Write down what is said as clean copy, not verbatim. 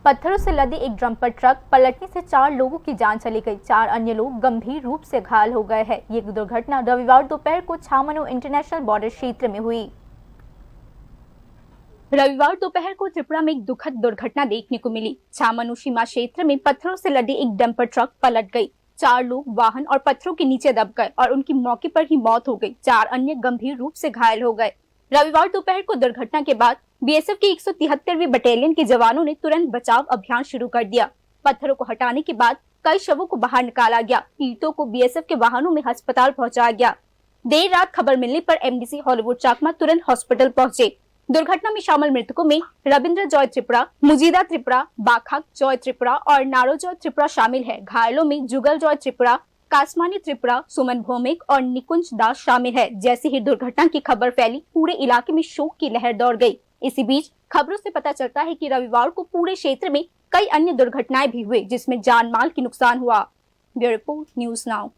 पत्थरों से लदी एक डंपर ट्रक पलटने से 4 लोगों की जान चली गई। 4 अन्य लोग गंभीर रूप से घायल हो गए हैं। ये दुर्घटना रविवार दोपहर को छामनू इंटरनेशनल बॉर्डर क्षेत्र में हुई। रविवार दोपहर को त्रिपुरा में एक दुखद दुर्घटना देखने को मिली। छामनू सीमा क्षेत्र में पत्थरों से लदी एक डंपर ट्रक पलट गई। 4 लोग वाहन और पत्थरों के नीचे दब गए और उनकी मौके पर ही मौत हो गई। 4 अन्य गंभीर रूप से घायल हो गए। रविवार दोपहर को दुर्घटना के बाद बीएसएफ की 173वीं बटालियन के जवानों ने तुरंत बचाव अभियान शुरू कर दिया। पत्थरों को हटाने के बाद कई शवों को बाहर निकाला गया। पीड़ितों को बीएसएफ के वाहनों में अस्पताल पहुंचाया गया। देर रात खबर मिलने पर एमडीसी हॉलीवुड चाकमा तुरंत हॉस्पिटल पहुंचे। दुर्घटना में शामिल मृतकों में रविंद्र जॉय त्रिपुरा, मुजीदा त्रिपुरा, बाखाक जॉय त्रिपुरा और नारो जॉय त्रिपुरा शामिल है। घायलों में जुगल जॉय त्रिपुरा, कासमानी त्रिपुरा, सुमन भौमिक और निकुंज दास शामिल है। जैसे ही दुर्घटना की खबर फैली, पूरे इलाके में शोक की लहर दौड़ गई। इसी बीच खबरों से पता चलता है कि रविवार को पूरे क्षेत्र में कई अन्य दुर्घटनाएं भी हुई, जिसमें जान माल की नुकसान हुआ। Bureau report, news now.